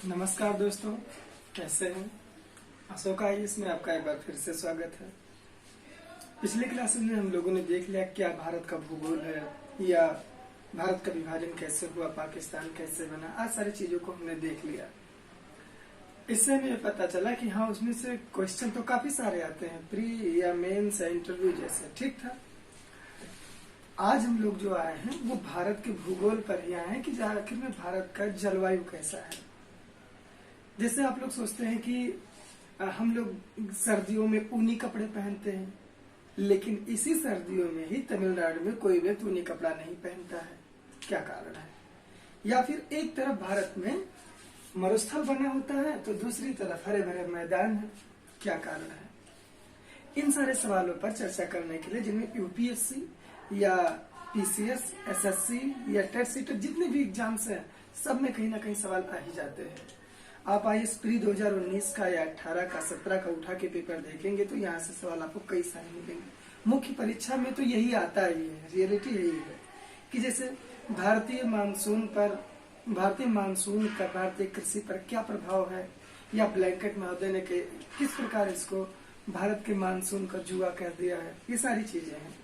नमस्कार दोस्तों, कैसे हैं? अशोका आईएएस में आपका एक बार फिर से स्वागत है। पिछले क्लासेस में हम लोगों ने देख लिया क्या भारत का भूगोल है या भारत का विभाजन कैसे हुआ, पाकिस्तान कैसे बना, आज सारी चीजों को हमने देख लिया। इससे हमें पता चला कि हाँ, उसमें से क्वेश्चन तो काफी सारे आते हैं, प्री या मेंस या इंटरव्यू जैसे। ठीक था। आज हम लोग जो आए हैं वो भारत के भूगोल पर ही आए हैं कि आखिर में भारत का जलवायु कैसा है। जैसे आप लोग सोचते हैं कि हम लोग सर्दियों में ऊनी कपड़े पहनते हैं, लेकिन इसी सर्दियों में ही तमिलनाडु में कोई व्यक्ति ऊनी कपड़ा नहीं पहनता है। क्या कारण है? या फिर एक तरफ भारत में मरुस्थल बना होता है तो दूसरी तरफ हरे भरे मैदान है। क्या कारण है? इन सारे सवालों पर चर्चा करने के लिए, जिनमें यूपीएससी या पीसीएस, एसएससी या टेट सीटेट जितने भी एग्जाम्स हैं, सब में कहीं ना कहीं सवाल आ ही जाते हैं। आप आईएएस प्री 2019 का या 18 का 17 का उठा के पेपर देखेंगे तो यहाँ से सवाल आपको कई सारे मिलेंगे। मुख्य परीक्षा में तो यही आता ही है, रियलिटी यही है कि जैसे भारतीय मानसून का भारतीय कृषि पर क्या प्रभाव है, या ब्लैंकेट महोदय ने किस प्रकार इसको भारत के मानसून का जुआ कर दिया है, ये सारी चीजें हैं।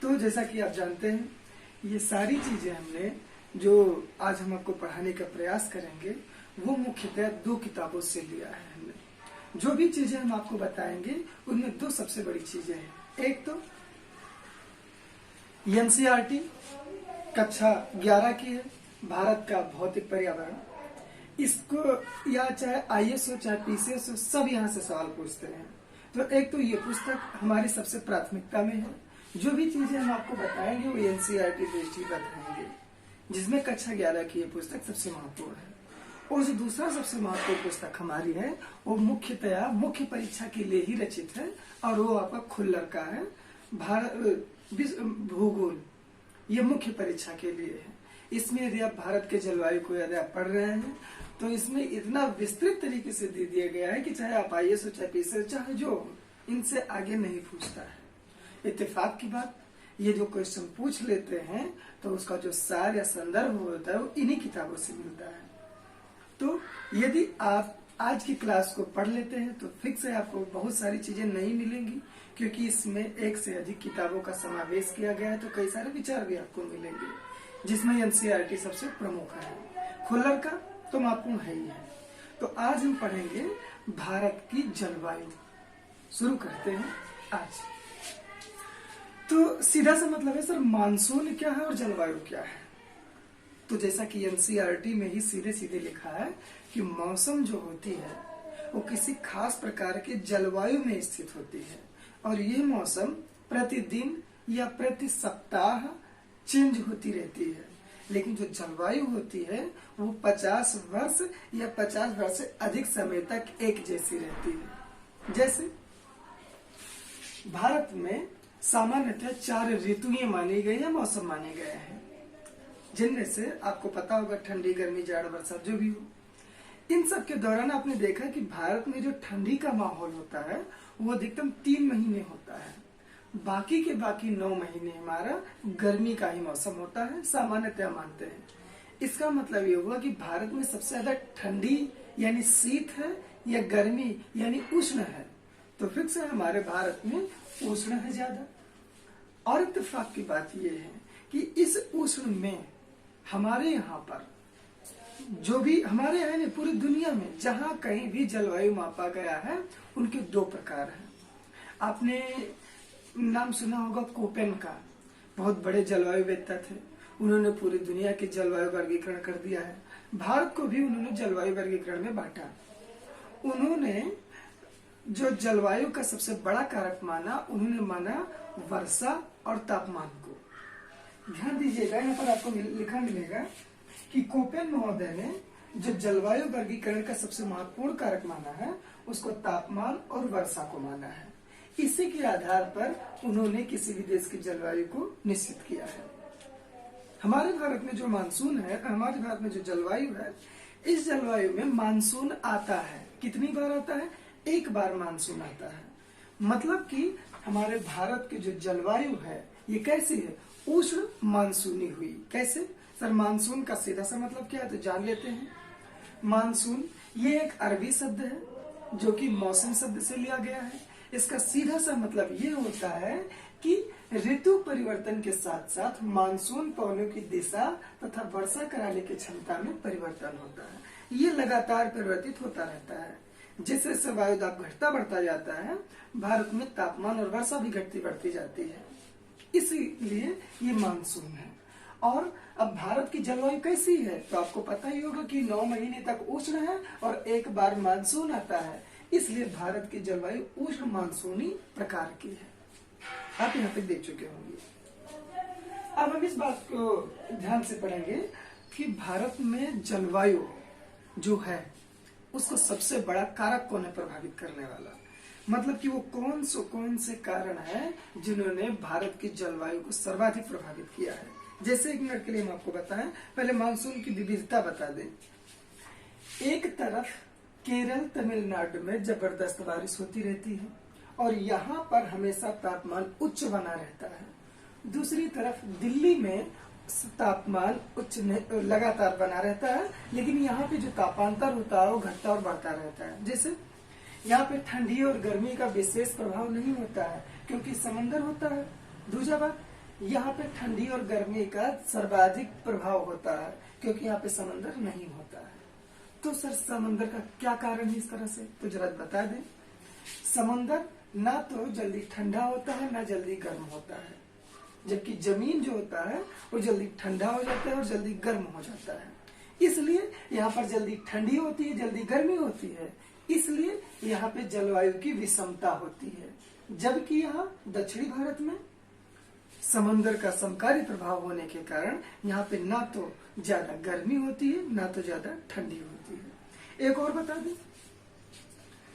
तो जैसा कि आप जानते हैं, ये सारी चीजें हमने जो आज हम आपको पढ़ाने का प्रयास करेंगे वो मुख्यतः 2 किताबों से लिया है हमने। जो भी चीजें हम आपको बताएंगे उनमें 2 सबसे बड़ी चीजें हैं। एक तो एनसीईआरटी कक्षा 11 की है, भारत का भौतिक पर्यावरण। इसको या चाहे आईएएस हो चाहे पीसीएस हो, सब यहाँ से सवाल पूछते हैं। तो एक तो ये पुस्तक हमारी सबसे प्राथमिकता में है। जो भी चीजें हम आपको बताएंगे वो एनसीईआरटी बेस्ड ही बताएंगे, जिसमें कक्षा 11 की ये पुस्तक सबसे महत्वपूर्ण है। और जो दूसरा सबसे महत्वपूर्ण पुस्तक हमारी है वो मुख्यतया मुख्य परीक्षा के लिए ही रचित है, और वो आपका खुल्लर का है, भारत भूगोल। ये मुख्य परीक्षा के लिए है। इसमें यदि आप भारत के जलवायु को यदि आप पढ़ रहे हैं तो इसमें इतना विस्तृत तरीके से दे दिया गया है कि चाहे आप आईएएस हो चाहे पीसीएस चाहे जो हो, इनसे आगे नहीं पूछता है। इत्तेफाक की बात, ये जो क्वेश्चन पूछ लेते हैं तो उसका जो सार या संदर्भ होता है वो इन्हीं किताबों से मिलता है। तो यदि आप आज की क्लास को पढ़ लेते हैं तो फिक्स है आपको बहुत सारी चीजें नहीं मिलेंगी, क्योंकि इसमें 1 से अधिक किताबों का समावेश किया गया है। तो कई सारे विचार भी आपको मिलेंगे, जिसमें एनसीईआरटी सबसे प्रमुख है। खुल्लर का तो महत्वपूर्ण है ही है। तो आज हम पढ़ेंगे भारत की जलवायु। शुरू करते हैं आज। तो सीधा सा मतलब है सर, मानसून क्या है और जलवायु क्या है? तो जैसा कि एनसीईआरटी में ही सीधे सीधे लिखा है कि मौसम जो होती है वो किसी खास प्रकार के जलवायु में स्थित होती है, और ये मौसम प्रतिदिन या प्रति सप्ताह चेंज होती रहती है। लेकिन जो जलवायु होती है वो 50 वर्ष या 50 वर्ष से अधिक समय तक एक जैसी रहती है। जैसे भारत में सामान्यतः 4 ऋतुएं मानी गई है, मौसम माने गए हैं, जिनमें से आपको पता होगा ठंडी, गर्मी, जाड़, बरसात जो भी हो। इन सब के दौरान आपने देखा कि भारत में जो ठंडी का माहौल होता है वो अधिकतम 3 महीने होता है। बाकी के बाकी 9 महीने हमारा गर्मी का ही मौसम होता है, सामान्यतः मानते हैं। इसका मतलब ये हुआ कि भारत में सबसे ज्यादा ठंडी यानी शीत है या गर्मी यानी उष्ण है। तो फिक्स है हमारे भारत में उष्ण है ज्यादा। और इत्तेफाक की बात यह है कि इस उष्ण में हमारे यहाँ पर जो भी हमारे यहाँ नहीं, पूरी दुनिया में जहाँ कहीं भी जलवायु मापा गया है उनके 2 प्रकार हैं। आपने नाम सुना होगा कोपेन का, बहुत बड़े जलवायुवेत्ता थे। उन्होंने पूरी दुनिया की जलवायु वर्गीकरण कर दिया है। भारत को भी उन्होंने जलवायु वर्गीकरण में बांटा। उन्होंने जो जलवायु का सबसे बड़ा कारक माना, उन्होंने माना वर्षा और तापमान को। ध्यान दीजिएगा, यहाँ पर आपको लिखा मिलेगा कि कोपेन महोदय ने जो जलवायु वर्गीकरण का सबसे महत्वपूर्ण कारक माना है उसको तापमान और वर्षा को माना है। इसी के आधार पर उन्होंने किसी भी देश की जलवायु को निश्चित किया है। हमारे भारत में जो मानसून है, हमारे भारत में जो जलवायु है, इस जलवायु में मानसून आता है। कितनी बार आता है? 1 बार मानसून आता है। मतलब कि हमारे भारत की जो जलवायु है ये कैसी है? उष्ण मानसूनी हुई। कैसे? सर मानसून का सीधा सा मतलब क्या है तो जान लेते हैं। मानसून ये एक अरबी शब्द है जो कि मौसम शब्द से लिया गया है। इसका सीधा सा मतलब ये होता है कि ऋतु परिवर्तन के साथ साथ मानसून पवनों की दिशा तथा वर्षा कराने की क्षमता में परिवर्तन होता है। ये लगातार परिवर्तित होता रहता है। जैसे जैसे वायुदाब घटता बढ़ता जाता है, भारत में तापमान और वर्षा भी घटती बढ़ती जाती है, इसीलिए ये मानसून है। और अब भारत की जलवायु कैसी है तो आपको पता ही होगा कि 9 महीने तक उष्ण है और एक बार मानसून आता है, इसलिए भारत की जलवायु उष्ण मानसूनी प्रकार की है। आप यहाँ तक देख चुके होंगे। अब हम इस बात को ध्यान से पढ़ेंगे कि भारत में जलवायु जो है उसको सबसे बड़ा कारक कौन है प्रभावित करने वाला, मतलब कि वो कौन से कारण है जिन्होंने भारत की जलवायु को सर्वाधिक प्रभावित किया है। जैसे 1 मिनट के लिए हम आपको बताएं, पहले मानसून की विविधता बता दें। एक तरफ केरल तमिलनाडु में जबरदस्त बारिश होती रहती है और यहाँ पर हमेशा तापमान उच्च बना रहता है। दूसरी तरफ दिल्ली में तापमान उच्च लगातार बना रहता है, लेकिन यहाँ पे जो तापांतर होता है वो घटता और बढ़ता रहता है। जैसे यहाँ पे ठंडी और गर्मी का विशेष प्रभाव नहीं होता है क्योंकि समंदर होता है। दूसरा बात, यहाँ पे ठंडी और गर्मी का सर्वाधिक प्रभाव होता है क्योंकि यहाँ पे समंदर नहीं होता है। तो सर समंदर का क्या कारण है इस तरह से, तो जरा बता दें। समंदर ना तो जल्दी ठंडा होता है ना जल्दी गर्म होता है, जबकि जमीन जो होता है वो जल्दी ठंडा हो जाता है और जल्दी गर्म हो जाता है। इसलिए यहाँ पर जल्दी ठंडी होती है, जल्दी गर्मी होती है, इसलिए यहाँ पे जलवायु की विषमता होती है। जबकि यहाँ दक्षिणी भारत में समंदर का समकारी प्रभाव होने के कारण यहाँ पे ना तो ज्यादा गर्मी होती है ना तो ज्यादा ठंडी होती है। एक और बता दें,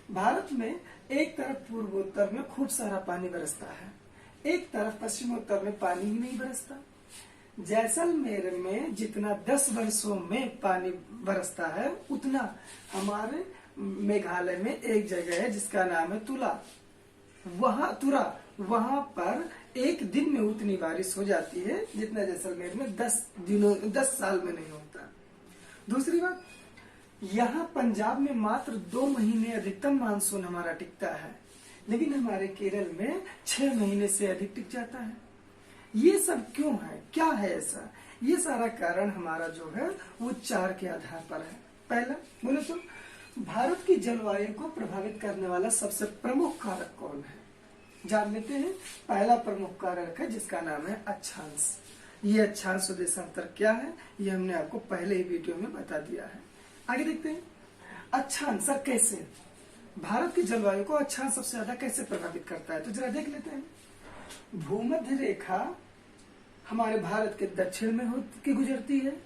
भारत में एक तरफ पूर्वोत्तर में खूब सारा पानी बरसता है, एक तरफ पश्चिमोत्तर में पानी ही नहीं बरसता। जैसलमेर में जितना 10 वर्षों में पानी बरसता है उतना हमारे मेघालय में एक जगह है जिसका नाम है वहां पर एक दिन में उतनी बारिश हो जाती है जितना जैसलमेर में 10 साल में नहीं होता। दूसरी बात, यहाँ पंजाब में मात्र 2 महीने अधिकतम मानसून हमारा टिकता है, लेकिन हमारे केरल में 6 महीने से अधिक टिक जाता है। ये सब क्यों है, क्या है ऐसा? ये सारा कारण हमारा जो है वो 4 के आधार पर है। पहला बोले तो भारत की जलवायु को प्रभावित करने वाला सबसे प्रमुख कारक कौन है, जान लेते हैं। पहला प्रमुख कारक है जिसका नाम है अक्षांश। ये अक्षांश देशांतर क्या है ये हमने आपको पहले ही वीडियो में बता दिया है। आगे देखते हैं अक्षांश कैसे, भारत की जलवायु को अक्षांश सबसे ज्यादा कैसे प्रभावित करता है, तो जरा देख लेते हैं। भूमध्य रेखा हमारे भारत के दक्षिण में होकर गुजरती है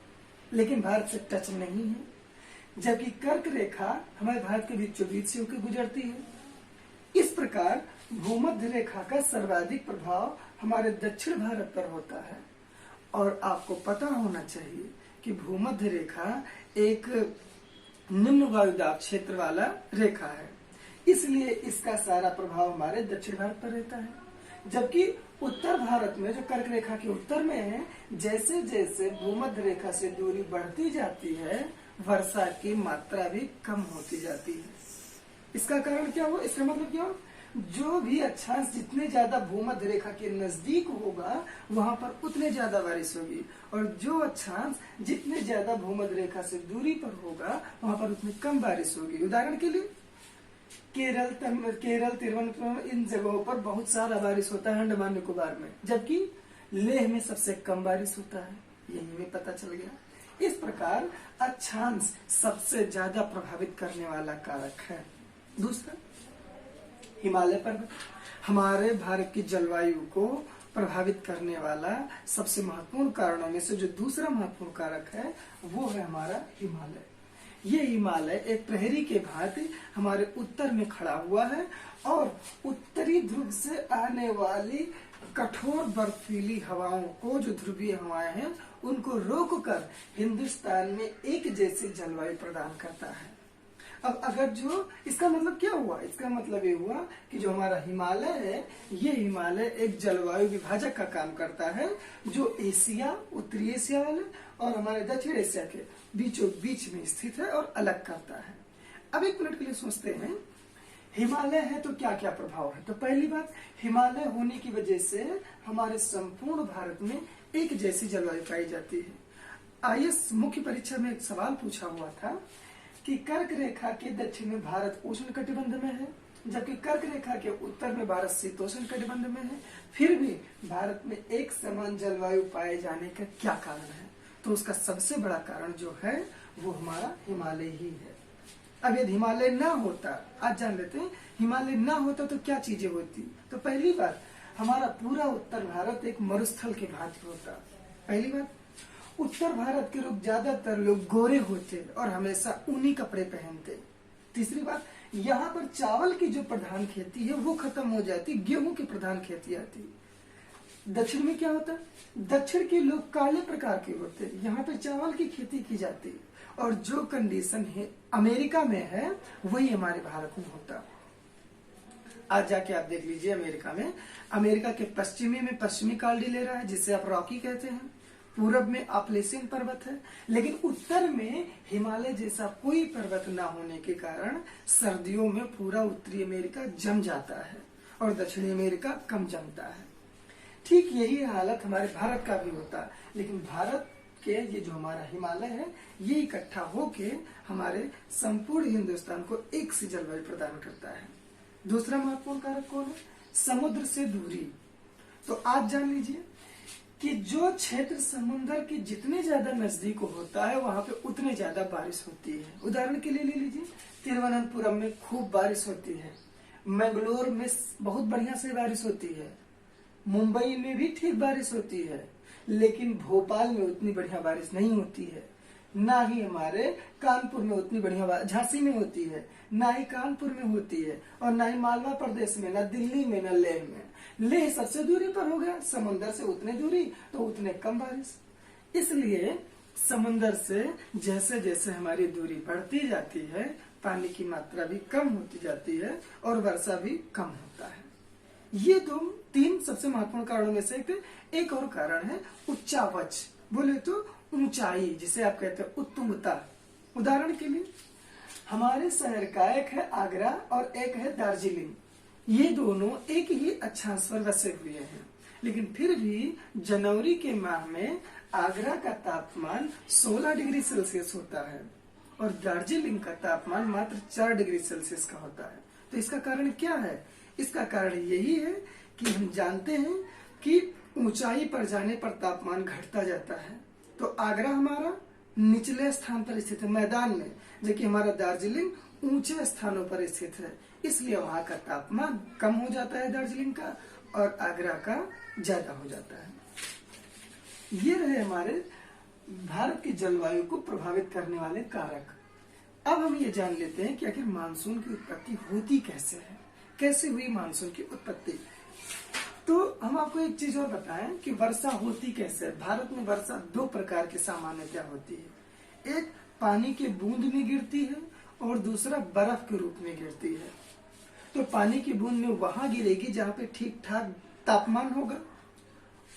लेकिन भारत से टच नहीं है, जबकि कर्क रेखा हमारे भारत के बीचों बीच से होकर गुजरती है। इस प्रकार भूमध्य रेखा का सर्वाधिक प्रभाव हमारे दक्षिण भारत पर होता है। और आपको पता होना चाहिए कि भूमध्य रेखा एक निम्न वायुदाब क्षेत्र वाला रेखा है, इसलिए इसका सारा प्रभाव हमारे दक्षिण भारत पर रहता है। जबकि उत्तर भारत में जो कर्क रेखा के उत्तर में है, जैसे जैसे भूमध्य रेखा से दूरी बढ़ती जाती है वर्षा की मात्रा भी कम होती जाती है। इसका कारण क्या हुआ, इसका मतलब क्या हुआ, जो भी अक्षांश जितने ज्यादा भूमध्य रेखा के नजदीक होगा वहां पर उतने ज्यादा बारिश होगी, और जो अक्षांश जितने ज्यादा भूमध्य रेखा से दूरी पर होगा वहां पर उतनी कम बारिश होगी। उदाहरण के लिए केरल तिरुवनंतपुरम इन जगहों पर बहुत सारा बारिश होता है अंडमान निकोबार में, जबकि लेह में सबसे कम बारिश होता है। यही हमें पता चल गया। इस प्रकार अक्षांश सबसे ज्यादा प्रभावित करने वाला कारक है। दूसरा, हिमालय पर्वत हमारे भारत की जलवायु को प्रभावित करने वाला सबसे महत्वपूर्ण कारणों में से जो दूसरा महत्वपूर्ण कारक है वो है हमारा हिमालय। ये हिमालय एक प्रहरी के भांति हमारे उत्तर में खड़ा हुआ है और उत्तरी ध्रुव से आने वाली कठोर बर्फीली हवाओं को, जो ध्रुवीय हवाएं हैं, उनको रोककर हिंदुस्तान में एक जैसी जलवायु प्रदान करता है। अब अगर जो इसका मतलब क्या हुआ, इसका मतलब ये हुआ कि जो हमारा हिमालय है, ये हिमालय एक जलवायु विभाजक का काम करता है, जो एशिया, उत्तरी एशिया वाले और हमारे दक्षिण एशिया के बीचों बीच में स्थित है और अलग करता है। अब एक मिनट के लिए सोचते हैं, हिमालय है तो क्या क्या प्रभाव है। तो पहली बात, हिमालय होने की वजह से हमारे संपूर्ण भारत में एक जैसी जलवायु पाई जाती है। आईएएस मुख्य परीक्षा में एक सवाल पूछा हुआ था कि कर्क रेखा के दक्षिण में भारत उष्ण कटिबंध में है, जबकि कर्क रेखा के उत्तर में भारत शीतोष्ण कटिबंध में है, फिर भी भारत में एक समान जलवायु पाए जाने का क्या कारण है। तो उसका सबसे बड़ा कारण जो है वो हमारा हिमालय ही है। अब यदि हिमालय ना होता, आज जान लेते हैं, हिमालय ना होता तो क्या चीजें होती। तो पहली बात, हमारा पूरा उत्तर भारत एक मरुस्थल के भांति होता। पहली बात, उत्तर भारत के लोग ज्यादातर लोग गोरे होते और हमेशा ऊनी कपड़े पहनते। तीसरी बात, यहाँ पर चावल की जो प्रधान खेती है वो खत्म हो जाती, गेहूं की प्रधान खेती आती। दक्षिण में क्या होता, दक्षिण के लोग काले प्रकार के होते, यहाँ पे चावल की खेती की जाती, और जो कंडीशन है अमेरिका में है वही हमारे भारत में होता। आज जाके आप देख लीजिए, अमेरिका में, अमेरिका के पश्चिमी में पश्चिमी काल्डी ले रहा है, जिसे आप रॉकी कहते हैं, पूरब में आपलेसियन पर्वत है, लेकिन उत्तर में हिमालय जैसा कोई पर्वत न होने के कारण सर्दियों में पूरा उत्तरी अमेरिका जम जाता है और दक्षिणी अमेरिका कम जमता है। ठीक यही हालत हमारे भारत का भी होता है, लेकिन भारत के ये जो हमारा हिमालय है ये इकट्ठा होके हमारे संपूर्ण हिंदुस्तान को एक सी जलवायु प्रदान करता है। दूसरा महत्वपूर्ण कारक कौन है, समुद्र से दूरी। तो आज जान लीजिए कि जो क्षेत्र समुद्र के जितने ज्यादा नजदीक होता है वहां पे उतने ज्यादा बारिश होती है। उदाहरण के लिए ले लीजिए, तिरुवनंतपुरम में खूब बारिश होती है, मैंगलोर में बहुत बढ़िया से बारिश होती है, मुंबई में भी ठीक बारिश होती है, लेकिन भोपाल में उतनी बढ़िया बारिश नहीं होती है, ना ही हमारे कानपुर में उतनी बढ़िया, झांसी में होती है, ना ही कानपुर में होती है, और ना ही मालवा प्रदेश में, ना दिल्ली में, ना लेह में। लेह सबसे दूरी पर हो गया, समुन्द्र से उतने दूरी तो उतने कम बारिश। इसलिए समुन्द्र से जैसे जैसे हमारी दूरी बढ़ती जाती है, पानी की मात्रा भी कम होती जाती है और वर्षा भी कम होता है। ये दो तीन सबसे महत्वपूर्ण कारणों में से एक और कारण है उच्चावच, बोले तो ऊंचाई, जिसे आप कहते हैं उत्तुंगता। उदाहरण के लिए हमारे शहर का एक है आगरा और एक है दार्जिलिंग, ये दोनों एक ही अक्षांश पर बसे हुए हैं, लेकिन फिर भी जनवरी के माह में आगरा का तापमान 16 डिग्री सेल्सियस होता है और दार्जिलिंग का तापमान मात्र 4 डिग्री सेल्सियस का होता है। तो इसका कारण क्या है, इसका कारण यही है कि हम जानते हैं कि ऊंचाई पर जाने पर तापमान घटता जाता है। तो आगरा हमारा निचले स्थान पर स्थित है मैदान में, जबकि हमारा दार्जिलिंग ऊंचे स्थानों पर स्थित है, इसलिए वहां का तापमान कम हो जाता है दार्जिलिंग का और आगरा का ज्यादा हो जाता है। ये रहे हमारे भारत की जलवायु को प्रभावित करने वाले कारक। अब हम ये जान लेते हैं कि आखिर मानसून की उत्पत्ति होती कैसे है, कैसे हुई मानसून की उत्पत्ति। तो हम आपको एक चीज और बताएं कि वर्षा होती कैसे है। भारत में वर्षा दो प्रकार की सामान्यतया होती है, एक पानी के बूंद में गिरती है और दूसरा बर्फ के रूप में गिरती है। तो पानी की बूंद में वहां गिरेगी जहां पे ठीक ठाक तापमान होगा,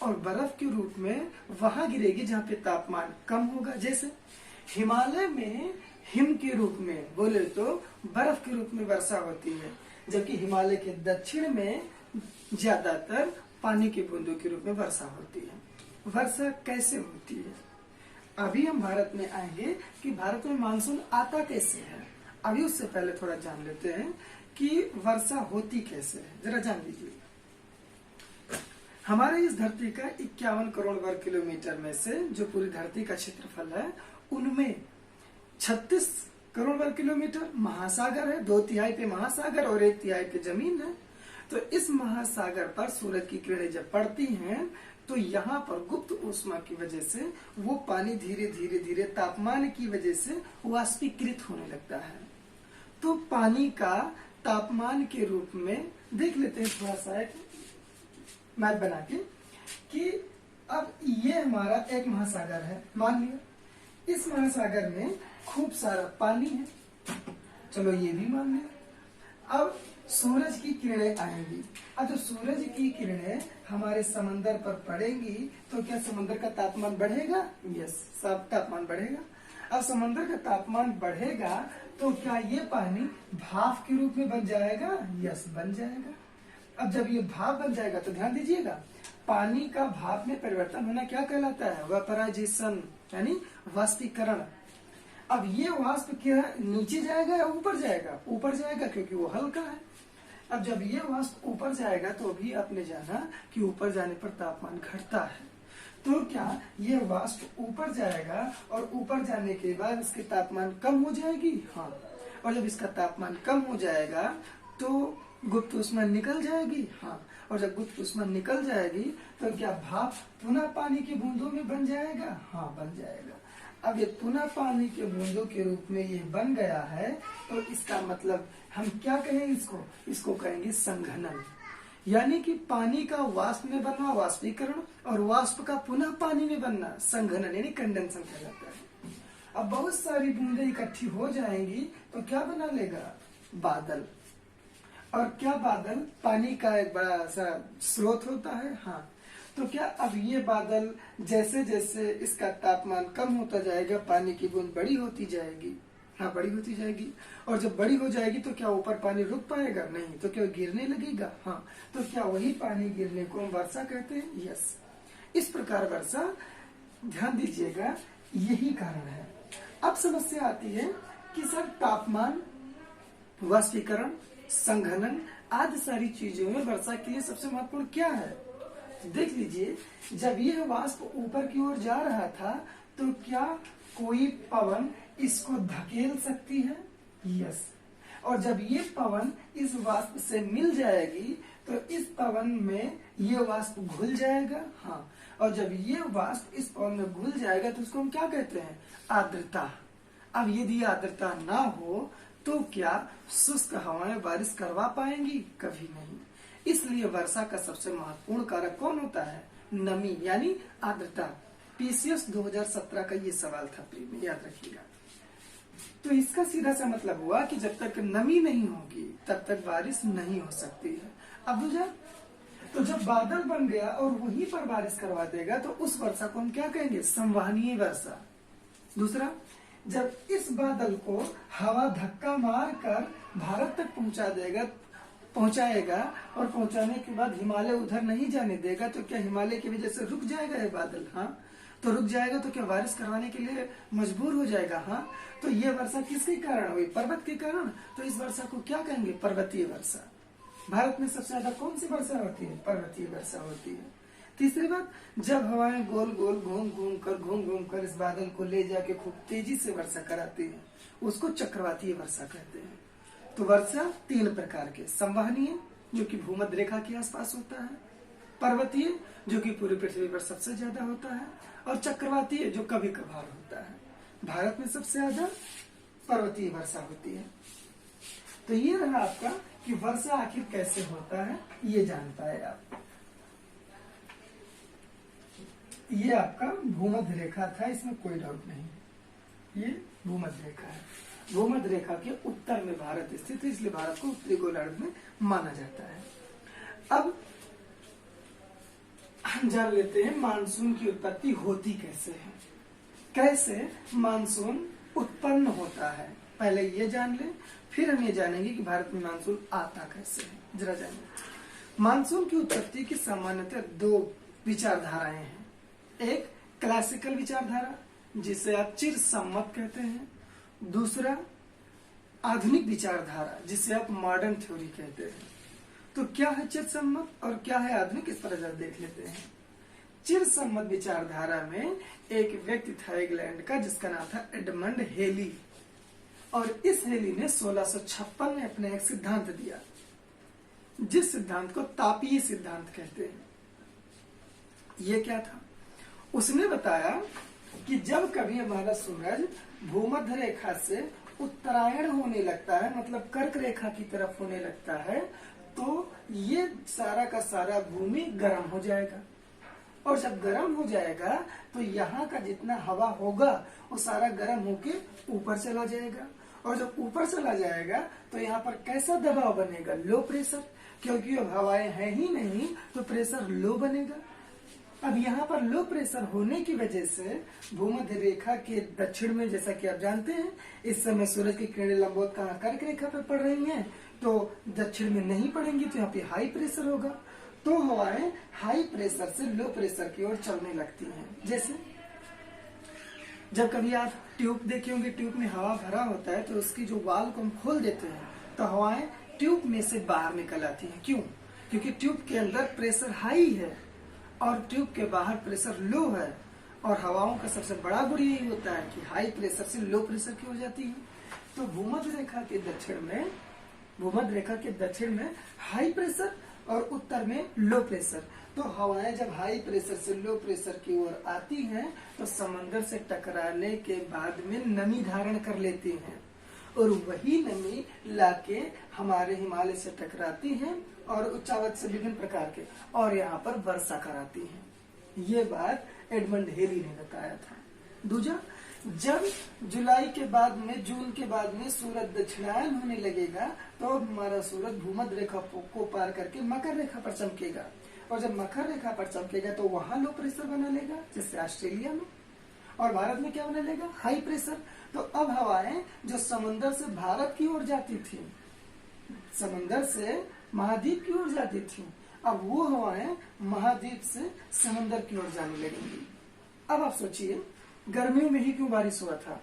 और बर्फ के रूप में वहां गिरेगी जहां पे तापमान कम होगा। जैसे हिमालय में हिम के रूप में, बोले तो बर्फ के रूप में वर्षा होती है, जबकि हिमालय के दक्षिण में ज्यादातर पानी की बूंदों के रूप में वर्षा होती है। वर्षा कैसे होती है, अभी हम भारत में आएंगे कि भारत में मानसून आता कैसे है। अभी उससे पहले थोड़ा जान लेते हैं कि वर्षा होती कैसे है, जरा जान लीजिए। हमारे इस धरती का 51 करोड़ वर्ग किलोमीटर में से जो पूरी धरती का क्षेत्रफल है, उनमें 36 करोड़ वर्ग किलोमीटर महासागर है, 2/3 पे महासागर और 1/3 पे जमीन है। तो इस महासागर पर सूरज की किरणें जब पड़ती हैं तो यहाँ पर गुप्त ऊष्मा की वजह से वो पानी धीरे धीरे धीरे तापमान की वजह से वाष्पीकृत होने लगता है। तो पानी का तापमान के रूप में देख लेते हैं थोड़ा सा एक मैप बना के कि अब ये हमारा एक महासागर है, मान लिया इस महासागर में खूब सारा पानी है। चलो ये भी मान लिया। अब सूरज की किरणें आएंगी। अब जब सूरज की किरणें हमारे समंदर पर पड़ेंगी तो क्या समंदर का तापमान बढ़ेगा? यस, सब तापमान बढ़ेगा। अब समंदर का तापमान बढ़ेगा तो क्या ये पानी भाप के रूप में बन जाएगा? यस, बन जाएगा। अब जब ये भाप बन जाएगा तो ध्यान दीजिएगा, पानी का भाप में परिवर्तन होना क्या कहलाता है? वेपराइजेशन, यानी वाष्पीकरण। अब ये वाष्प क्या नीचे जाएगा या ऊपर जाएगा? ऊपर जाएगा, क्योंकि वो हल्का है। अब जब ये वाष्प ऊपर जाएगा तो भी आपने जाना कि ऊपर जाने पर तापमान घटता है। तो क्या ये वाष्प ऊपर जाएगा और ऊपर जाने के बाद इसके तापमान कम हो जाएगी? हाँ। और जब इसका तापमान कम हो जाएगा तो गुप्त ऊष्मा निकल जाएगी? हाँ। और जब गुप्त ऊष्मा निकल जाएगी तो क्या भाप पुनः पानी की बूंदों में बन जाएगा? हाँ, बन जाएगा। अब ये पुनः पानी के बूंदों के रूप में ये बन गया है तो इसका मतलब हम क्या कहेंगे? इसको कहेंगे संघनन। यानी कि पानी का वाष्प में बनना वाष्पीकरण और वाष्प का पुनः पानी में बनना संघनन, यानी कंडेंसन कहलाता है। अब बहुत सारी बूंदें इकट्ठी हो जाएंगी तो क्या बना लेगा? बादल। और क्या बादल पानी का एक बड़ा सा स्रोत होता है? हाँ। तो क्या अब ये बादल जैसे जैसे इसका तापमान कम होता जाएगा पानी की बूंद बड़ी होती जाएगी? हाँ, बड़ी होती जाएगी। और जब बड़ी हो जाएगी तो क्या ऊपर पानी रुक पाएगा? नहीं। तो क्या गिरने लगेगा? हाँ। तो क्या वही पानी गिरने को हम वर्षा कहते हैं? यस। इस प्रकार वर्षा, ध्यान दीजिएगा, यही कारण है। अब समस्या आती है कि सर तापमान, वाष्पीकरण, संघनन आदि सारी चीजों में वर्षा के लिए सबसे महत्वपूर्ण क्या है? देख लीजिए, जब यह वाष्प ऊपर की ओर जा रहा था तो क्या कोई पवन इसको धकेल सकती है? यस। और जब ये पवन इस वाष्प से मिल जाएगी तो इस पवन में ये वाष्प घुल जाएगा? हाँ। और जब ये वाष्प इस पवन में घुल जाएगा तो उसको हम क्या कहते हैं? आर्द्रता। अब यदि आर्द्रता ना हो तो क्या शुष्क हवाएं बारिश करवा पाएंगी? कभी नहीं। इसलिए वर्षा का सबसे महत्वपूर्ण कारक कौन होता है? नमी, यानी आर्द्रता। पीसीएस 2017 का ये सवाल था प्री में, याद रखिएगा। तो इसका सीधा सा मतलब हुआ कि जब तक नमी नहीं होगी तब तक बारिश नहीं हो सकती है। अब दूसरा, तो जब बादल बन गया और वहीं पर बारिश करवा देगा तो उस वर्षा को हम क्या कहेंगे? संवहनीय वर्षा। दूसरा, जब इस बादल को हवा धक्का मार कर भारत तक पहुंचाएगा और पहुंचाने के बाद हिमालय उधर नहीं जाने देगा तो क्या हिमालय की वजह से रुक जाएगा ये बादल? हाँ। तो रुक जाएगा तो क्या बारिश करवाने के लिए मजबूर हो जाएगा? हाँ। तो ये वर्षा किसके कारण हुई? पर्वत के कारण। तो इस वर्षा को क्या कहेंगे? पर्वतीय वर्षा। भारत में सबसे ज्यादा कौन सी वर्षा होती है? पर्वतीय वर्षा होती है। तीसरी बात, जब हवाएं गोल गोल घूम कर इस बादल को ले जाके खूब तेजी से वर्षा कराती है उसको चक्रवातीय वर्षा कहते हैं। तो वर्षा तीन प्रकार के, संवहनीय जो कि भूमध्य रेखा के आसपास होता है, पर्वतीय जो कि पूरी पृथ्वी पर सबसे ज्यादा होता है, और चक्रवातीय जो कभी कभार होता है। भारत में सबसे ज्यादा पर्वतीय वर्षा होती है। तो ये रहा आपका कि वर्षा आखिर कैसे होता है, ये जान पाए आप। ये आपका भूमध्य रेखा था, इसमें कोई डाउट नहीं। ये भूमध्य रेखा है। भूमध्य रेखा के उत्तर में भारत स्थित है, इसलिए भारत को उत्तरी गोलार्ध में माना जाता है। अब हम जान लेते हैं मानसून की उत्पत्ति होती कैसे है, कैसे मानसून उत्पन्न होता है। पहले ये जान ले, फिर हम ये जानेंगे कि भारत में मानसून आता कैसे है। जरा जानिए। मानसून की उत्पत्ति की सामान्यतः दो विचारधाराएं हैं। एक क्लासिकल विचारधारा जिसे आप चिरसम्मत कहते हैं, दूसरा आधुनिक विचारधारा जिसे आप मॉडर्न थ्योरी कहते हैं। तो क्या है चिरसम्मत और क्या है आधुनिक, इस पर जरा देख लेते हैं। चिरसम्मत विचारधारा में एक व्यक्ति था इंग्लैंड का जिसका नाम था एडमंड हेली, और इस हेली ने 1656 में अपने एक सिद्धांत दिया जिस सिद्धांत को तापीय सिद्धांत कहते हैं। ये क्या था? उसने बताया कि जब कभी हमारा सूरज भूमध्य रेखा से उत्तरायण होने लगता है, मतलब कर्क रेखा की तरफ होने लगता है, तो ये सारा का सारा भूमि गर्म हो जाएगा, और जब गर्म हो जाएगा तो यहाँ का जितना हवा होगा वो सारा गर्म होके ऊपर चला जाएगा, और जब ऊपर चला जाएगा तो यहाँ पर कैसा दबाव बनेगा, लो प्रेशर, क्योंकि अब हवाएं हैं ही नहीं तो प्रेशर लो बनेगा। अब यहाँ पर लो प्रेशर होने की वजह से भूमध्य रेखा के दक्षिण में, जैसा कि आप जानते हैं, इस समय सूरज की किरणें लंबवत कहाँ कर्क रेखा पर पड़ रही हैं, तो दक्षिण में नहीं पड़ेंगी, तो यहाँ पे हाई प्रेशर होगा। तो हवाएं हाई प्रेशर से लो प्रेशर की ओर चलने लगती हैं। जैसे जब कभी आप ट्यूब देखे होंगे, ट्यूब में हवा भरा होता है तो उसकी जो वाल को हम खोल देते हैं तो हवाएं ट्यूब में से बाहर निकल आती हैं। क्यों? क्योंकि ट्यूब के अंदर प्रेशर हाई है और ट्यूब के बाहर प्रेशर लो है, और हवाओं का सबसे बड़ा गुण यही होता है कि हाई प्रेशर से लो प्रेशर की हो जाती है। तो भूमध्य रेखा के दक्षिण में हाई प्रेशर और उत्तर में लो प्रेशर। तो हवाएं जब हाई प्रेशर से लो प्रेशर की ओर आती हैं तो समंदर से टकराने के बाद में नमी धारण कर लेती हैं, और वही नमी लाके हमारे हिमालय से टकराती हैं और उच्चावत से विभिन्न प्रकार के, और यहाँ पर वर्षा कराती हैं। ये बात एडमंड हेली ने बताया था। दूसरा, जब जुलाई के बाद में, जून के बाद में सूरज दक्षिणायन होने लगेगा तो हमारा सूरज भूमध्य रेखा को पार करके मकर रेखा पर चमकेगा, और जब मकर रेखा पर चमकेगा तो वहां लो प्रेशर बना लेगा, जैसे ऑस्ट्रेलिया में, और भारत में क्या बना लेगा, हाई प्रेशर। तो अब हवाएं जो समंदर से भारत की ओर जाती थी, समंदर से महाद्वीप की ओर जाती थी, अब वो हवाएं महाद्वीप से समंदर की ओर जाने लगेंगी। अब आप सोचिए, गर्मियों में ही क्यों बारिश हुआ था?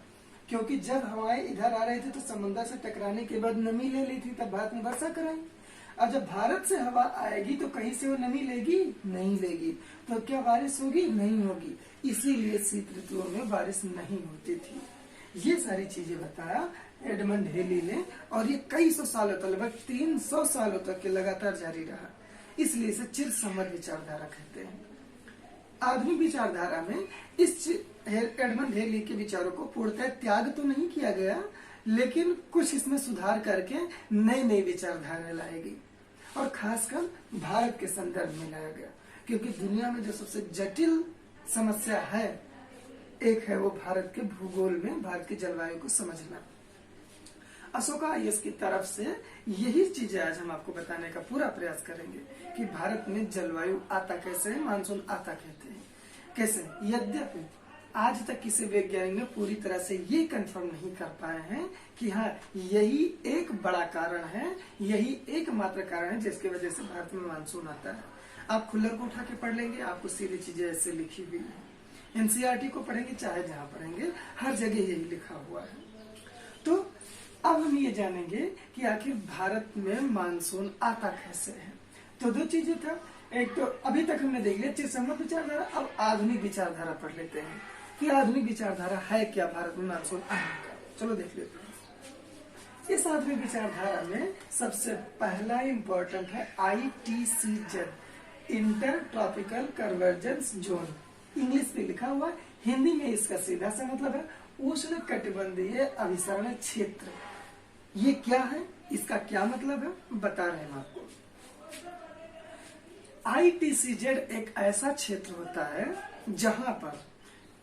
क्योंकि जब हवाएं इधर आ रही थी तो समंदर से टकराने के बाद नमी ले ली थी, तब भारत में वर्षा कराई। अब जब भारत से हवा आएगी तो कहीं से वो नमी लेगी? नहीं लेगी। तो क्या बारिश होगी? नहीं होगी। इसीलिए शीत ऋतुओं में बारिश नहीं होती थी। ये सारी चीजें बताया एडमंड हेली ने, और ये कई सौ सालों तक, लगभग 300 सालों तक के लगातार जारी रहा। इसलिए इसे चिरसम्मत विचारधारा कहते हैं। आधुनिक विचारधारा में इस एडमंड हेली के विचारों को पूर्णतः त्याग तो नहीं किया गया, लेकिन कुछ इसमें सुधार करके नई नई विचारधारा लाई गई, और खासकर भारत के संदर्भ में लाया गया। क्योंकि दुनिया में जो सबसे जटिल समस्या है, एक है वो भारत के भूगोल में भारत की जलवायु को समझना। अशोका आईएएस की तरफ से यही चीजें आज हम आपको बताने का पूरा प्रयास करेंगे कि भारत में जलवायु आता कैसे है, मानसून आता कहते हैं कैसे। यद्यपि आज तक किसी वैज्ञानिक ने पूरी तरह से ये कंफर्म नहीं कर पाए हैं कि हाँ, यही एक बड़ा कारण है, यही एकमात्र कारण है जिसकी वजह से भारत में मानसून आता है। आप खुल्लर को उठा के पढ़ लेंगे, आपको सीधी चीजें ऐसे लिखी हुई है। एनसीईआरटी को पढ़ेंगे, चाहे जहां पढ़ेंगे, हर जगह यही लिखा हुआ है। तो अब हम ये जानेंगे कि आखिर भारत में मानसून आता कैसे है। तो दो चीजें था, एक तो अभी तक हमने देख लिया चिरसम्मत विचारधारा। अब आधुनिक विचारधारा पढ़ लेते हैं कि आधुनिक विचारधारा है क्या भारत में मानसून आने का। चलो देख लेते हैं। इस आधुनिक विचारधारा में सबसे पहला इम्पोर्टेंट है ITCZ, inter tropical convergence zone. English में लिखा हुआ है, हिंदी में इसका सीधा सा मतलब है उष्ण कटिबंधीय अभिसरण क्षेत्र। ये क्या है, इसका क्या मतलब है, बता रहे हैं आपको। ITCZ एक ऐसा क्षेत्र होता है जहां पर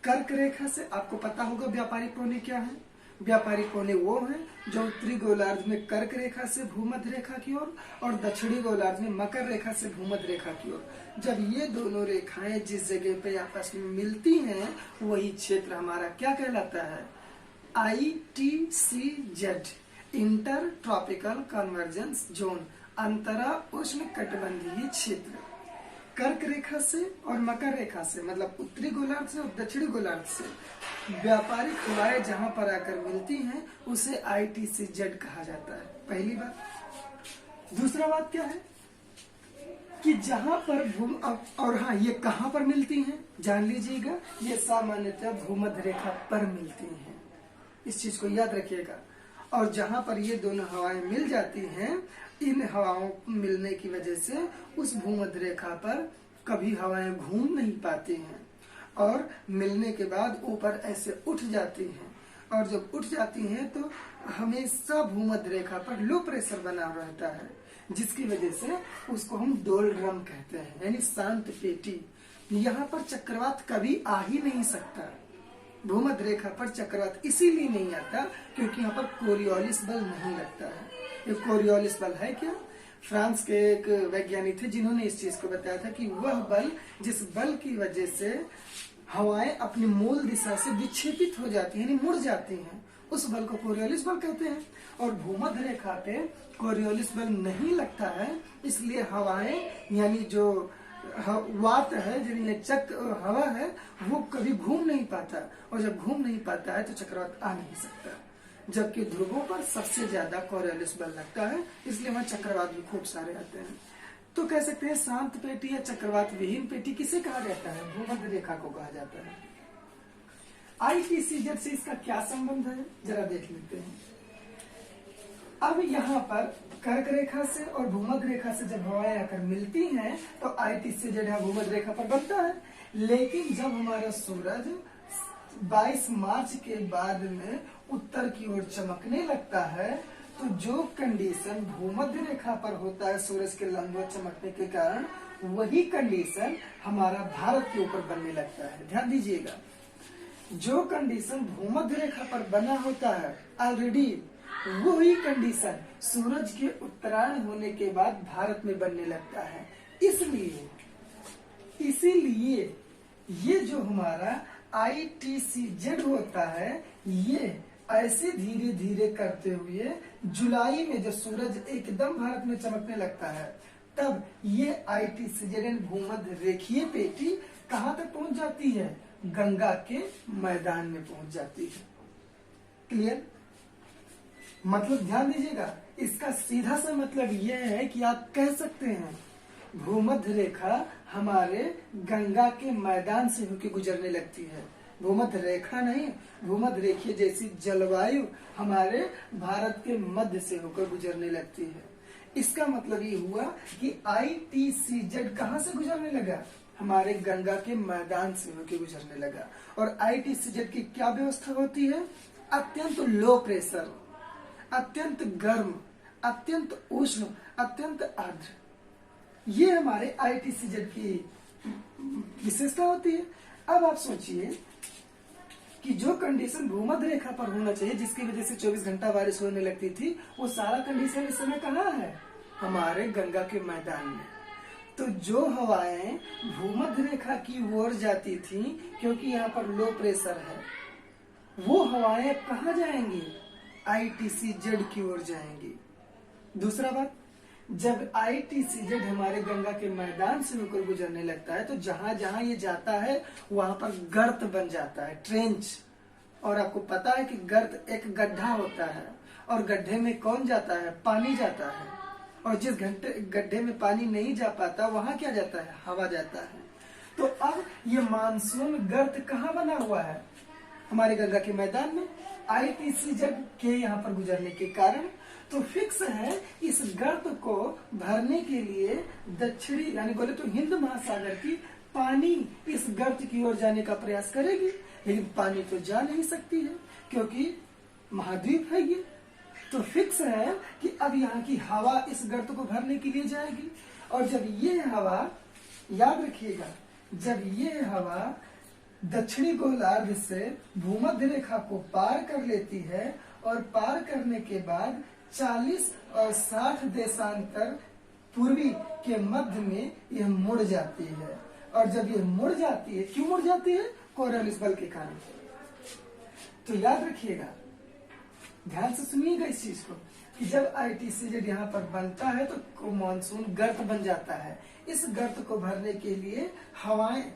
कर्क रेखा से, आपको पता होगा व्यापारिक कोने क्या है। व्यापारिक कोने वो है जो उत्तरी गोलार्ध में कर्क रेखा से भूमध्य रेखा की ओर और दक्षिणी गोलार्ध में मकर रेखा से भूमध्य रेखा की ओर। जब ये दोनों रेखाएं जिस जगह पे आपस में मिलती हैं, वही क्षेत्र हमारा क्या कहलाता है, ITCZ, inter tropical convergence zone, अंतरा उष्ण कटिबंधीय क्षेत्र। कर्क रेखा से और मकर रेखा से, मतलब उत्तरी गोलार्ध से और दक्षिणी गोलार्ध से व्यापारिक हवाएं जहां पर आकर मिलती हैं, उसे ITCZ कहा जाता है। पहली बात। दूसरा बात क्या है कि जहां पर और हाँ, ये कहां पर मिलती हैं, जान लीजिएगा, ये सामान्यतः भूमध्य रेखा पर मिलती हैं। इस चीज को याद रखिएगा। और जहां पर ये दोनों हवाएं मिल जाती हैं, इन हवाओं मिलने की वजह से उस भूमध्य रेखा पर कभी हवाएं घूम नहीं पाती हैं, और मिलने के बाद ऊपर ऐसे उठ जाती हैं, और जब उठ जाती हैं तो हमेशा भूमध्य रेखा पर लो प्रेशर बना रहता है, जिसकी वजह से उसको हम डोलड्रम कहते हैं, यानी शांत पेटी। यहाँ पर चक्रवात कभी आ ही नहीं सकता। भूमध्य रेखा पर चक्रवात इसीलिए नहीं आता क्योंकि यहाँ पर कोरियोलिस बल नहीं लगता है। ये कोरियोलिस बल है क्या? फ्रांस के एक वैज्ञानिक थे जिन्होंने इस चीज को बताया था कि वह बल, जिस बल की वजह से हवाएं अपनी मूल दिशा से विक्षेपित हो जाती हैं, यानी मुड़ जाती हैं, उस बल को कोरियोलिस बल कहते हैं। और भूमध्य रेखा पे कोरियोलिस बल नहीं लगता है, इसलिए हवाएं यानी जो वात है, यानी चक्र हवा है, वो कभी घूम नहीं पाता, और जब घूम नहीं पाता है तो चक्रवात आ नहीं सकता। जबकि ध्रुवों पर सबसे ज्यादा कोरियोलिस बल लगता है, इसलिए वहां चक्रवात भी खूब सारे आते हैं। तो कह सकते हैं शांत पेटी या चक्रवात विहीन पेटी किसे कहा जाता है? भूमध्य रेखा को कहा जाता है। ITCZ से इसका क्या संबंध है, जरा देख लेते हैं। अब यहाँ पर कर्क रेखा से और भूमध्य रेखा से जब हवाएं आकर मिलती हैं तो ITCZ यहाँ भूमध्य रेखा पर बनता है। लेकिन जब हमारा सूरज 22 मार्च के बाद में उत्तर की ओर चमकने लगता है, तो जो कंडीशन भूमध्य रेखा पर होता है सूरज के लंबवत चमकने के कारण, वही कंडीशन हमारा भारत के ऊपर बनने लगता है। ध्यान दीजिएगा, जो कंडीशन भूमध्य रेखा पर बना होता है ऑलरेडी, वही कंडीशन सूरज के उत्तरायण होने के बाद भारत में बनने लगता है। इसीलिए ये जो हमारा ITCZ होता है, ये ऐसे धीरे धीरे करते हुए जुलाई में जब सूरज एकदम भारत में चमकने लगता है, तब ये ITCZ भूमध्य रेखीय पेटी कहाँ तक पहुंच जाती है? गंगा के मैदान में पहुंच जाती है। क्लियर? मतलब ध्यान दीजिएगा, इसका सीधा सा मतलब यह है कि आप कह सकते हैं भूमध्य रेखा हमारे गंगा के मैदान से होकर गुजरने लगती है। भूमध्य रेखा नहीं, भूमध्य रेखीय जैसी जलवायु हमारे भारत के मध्य से होकर गुजरने लगती है। इसका मतलब ये हुआ कि ITCZ कहाँ से गुजरने लगा? हमारे गंगा के मैदान से होकर गुजरने लगा। और ITCZ की क्या व्यवस्था होती है? अत्यंत लो प्रेशर, अत्यंत गर्म, अत्यंत उष्ण, अत्यंत आर्द्र, ये हमारे ITCZ की विशेषता होती है। अब आप सोचिए कि जो कंडीशन भूमध्य रेखा पर होना चाहिए, जिसकी वजह से 24 घंटा बारिश होने लगती थी, वो सारा कंडीशन इस समय कहाँ है? हमारे गंगा के मैदान में। तो जो हवाएं भूमध्य रेखा की ओर जाती थी, क्योंकि यहाँ पर लो प्रेशर है, वो हवाएं कहाँ जाएंगी? ITCZ की ओर जाएंगी। दूसरा बात, जब ITCZ हमारे गंगा के मैदान से होकर गुजरने लगता है, तो जहां जहां ये जाता है वहां पर गर्त बन जाता है, ट्रेंच। और आपको पता है कि गर्त एक गड्ढा होता है, और गड्ढे में कौन जाता है? पानी जाता है। और जिस गड्ढे में पानी नहीं जा पाता, वहां क्या जाता है? हवा जाता है। तो अब ये मानसून गर्त कहाँ बना हुआ है? हमारे गंगा के मैदान में। ITCZ के यहाँ पर गुजरने के कारण तो फिक्स है, इस गर्त को भरने के लिए दक्षिणी यानी बोले तो हिंद महासागर की पानी इस गर्त की ओर जाने का प्रयास करेगी, लेकिन पानी तो जा नहीं सकती है क्योंकि महाद्वीप है ये। तो फिक्स है कि अब यहाँ की हवा इस गर्त को भरने के लिए जाएगी। और जब ये हवा, याद रखिएगा, जब ये हवा दक्षिणी गोलार्ध से भूमध्य रेखा को पार कर लेती है, और पार करने के बाद 40 और 60 देशांतर पूर्वी के मध्य में यह मुड़ जाती है। और जब यह मुड़ जाती है, क्यों मुड़ जाती है? कोरियोलिस बल के कारण। तो याद रखिएगा, ध्यान से सुनिएगा इस चीज को, कि जब ITCZ यहाँ पर बनता है तो मानसून गर्त बन जाता है। इस गर्त को भरने के लिए हवाएं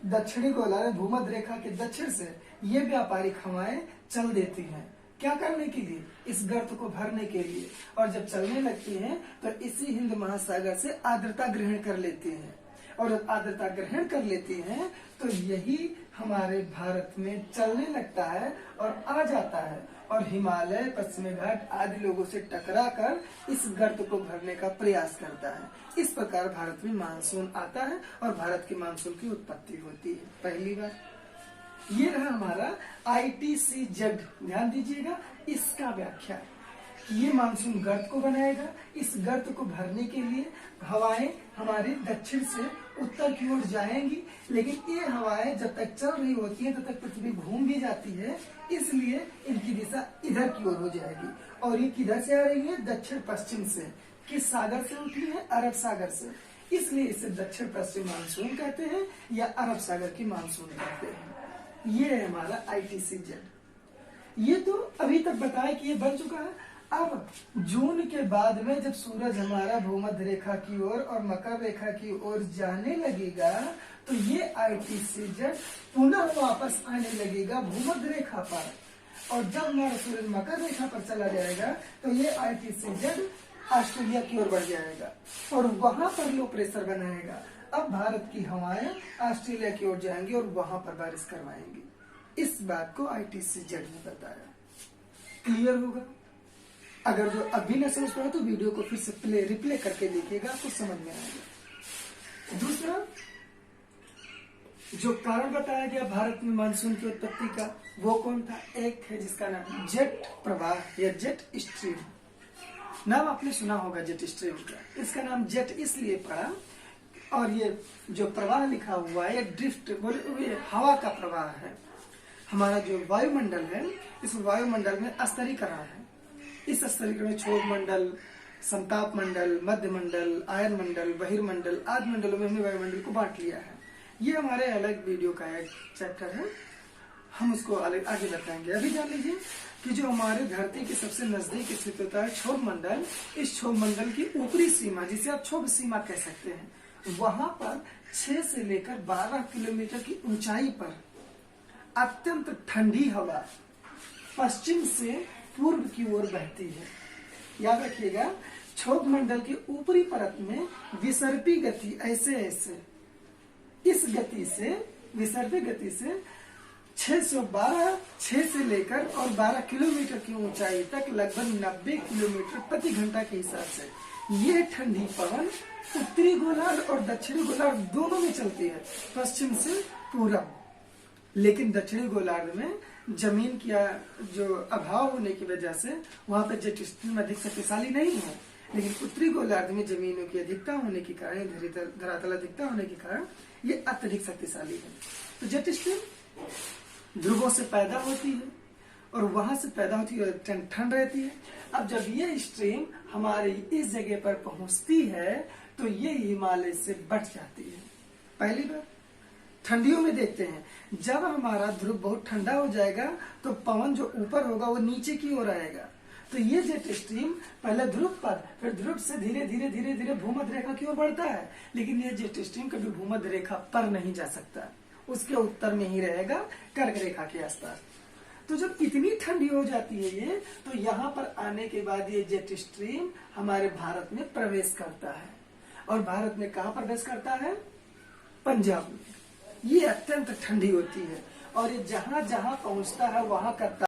दक्षिणी गोलार्ध भूमध्य रेखा के दक्षिण से ये व्यापारिक हवाएं चल देती हैं। क्या करने के लिए? इस गर्त को भरने के लिए। और जब चलने लगती हैं तो इसी हिंद महासागर से आर्द्रता ग्रहण कर लेती हैं, और जब आर्द्रता ग्रहण कर लेती हैं तो यही हमारे भारत में चलने लगता है और आ जाता है, और हिमालय, पश्चिमी घाट आदि लोगों से टकरा कर इस गर्त को भरने का प्रयास करता है। इस प्रकार भारत में मानसून आता है और भारत के मानसून की उत्पत्ति होती है। पहली बार ये रहा हमारा ITCZ। ध्यान दीजिएगा, इसका व्याख्या ये मानसून गर्त को बनाएगा। इस गर्त को भरने के लिए हवाएं हमारी दक्षिण से उत्तर की ओर जाएंगी, लेकिन ये हवाएं जब तक चल रही होती हैं तब तक पृथ्वी घूम भी जाती है, इसलिए इनकी दिशा इधर की ओर हो जाएगी। और ये किधर से आ रही है? दक्षिण पश्चिम से। किस सागर से उठी है? अरब सागर से। इसलिए इसे दक्षिण पश्चिम मानसून कहते हैं या अरब सागर की मानसून कहते हैं। ये है हमारा ITCZ। ये तो अभी तक बताया कि ये बन चुका है। अब जून के बाद में जब सूरज हमारा भूमध्य रेखा की ओर और मकर रेखा की ओर जाने लगेगा तो ये ITCZ पुनः वापस आने लगेगा भूमध्य रेखा पर। और जब हमारा सूरज मकर रेखा पर चला जाएगा तो ये ITCZ ऑस्ट्रेलिया की ओर बढ़ जाएगा और वहां पर लो प्रेशर बनाएगा। अब भारत की हवाएं ऑस्ट्रेलिया की ओर जाएंगी और वहां पर बारिश करवाएंगी। इस बात को ITCZ ने बताया। क्लियर होगा? अगर जो अभी न समझ पाए तो वीडियो को फिर से रिप्ले करके देखिएगा, आपको समझ में आएगा। दूसरा जो कारण बताया गया भारत में मानसून की उत्पत्ति का, वो कौन था? एक है जिसका नाम जेट प्रवाह या जेट स्ट्रीम। नाम आपने सुना होगा जेट स्ट्रीम का। इसका नाम जेट इसलिए पड़ा, और ये जो प्रवाह लिखा हुआ है ड्रिफ्ट बोले हवा का प्रवाह है। हमारा जो वायुमंडल है, इस वायुमंडल में स्तरीकरण है। इस स्तरीकरण में क्षोभ मंडल, समताप मंडल, मध्य मंडल, आयन मंडल, बहिर्मंडल आदि मंडलों में हमने वायुमंडल को बांट लिया है। ये हमारे अलग वीडियो का एक चैप्टर है, हम उसको अलग आगे बताएंगे। अभी जान लीजिए कि जो हमारे धरती के सबसे नजदीक स्थित होता है क्षोभ मंडल, इस क्षोभ मंडल की ऊपरी सीमा जिसे आप क्षोभ सीमा कह सकते हैं, वहां पर 6 से लेकर 12 किलोमीटर की ऊंचाई पर अत्यंत ठंडी हवा पश्चिम से पूर्व की ओर बहती है। याद रखिएगा, क्षोभ मंडल की ऊपरी परत में विसर्पी गति ऐसे इस गति से, विसर्पी गति से 6 से लेकर और 12 किलोमीटर की ऊंचाई तक लगभग 90 किलोमीटर प्रति घंटा के हिसाब से यह ठंडी पवन उत्तरी गोलार्ध और दक्षिणी गोलार्ध दोनों में चलती है, पश्चिम से पूरब। लेकिन दक्षिणी गोलार्ध में जमीन का जो अभाव होने की वजह से वहां पर जेट स्ट्रीम अधिक शक्तिशाली नहीं है, लेकिन उत्तरी गोलार्ध में जमीनों की अधिकता होने के कारण, धरातल अधिकता होने के कारण ये अत्यधिक शक्तिशाली है। तो जेट स्ट्रीम ध्रुवों से पैदा होती है और वहां से पैदा होती है, ठंड रहती है। अब जब ये स्ट्रीम हमारी इस जगह पर पहुंचती है तो ये हिमालय से बढ़ जाती है। पहली बार ठंडियों में देखते हैं, जब हमारा ध्रुव बहुत ठंडा हो जाएगा तो पवन जो ऊपर होगा वो नीचे की ओर आएगा। तो ये जेट स्ट्रीम पहले ध्रुव पर, फिर ध्रुव से धीरे धीरे भूमध्य रेखा की ओर बढ़ता है, लेकिन ये जेट स्ट्रीम कभी भूमध्य रेखा पर नहीं जा सकता, उसके उत्तर में ही रहेगा, कर्क रेखा के आसपास। तो जब इतनी ठंडी हो जाती है ये, तो यहाँ पर आने के बाद ये जेट स्ट्रीम हमारे भारत में प्रवेश करता है। और भारत में कहाँ प्रवेश करता है? पंजाब में। ये अत्यंत ठंडी होती है और ये जहां जहां पहुंचता है वहां करता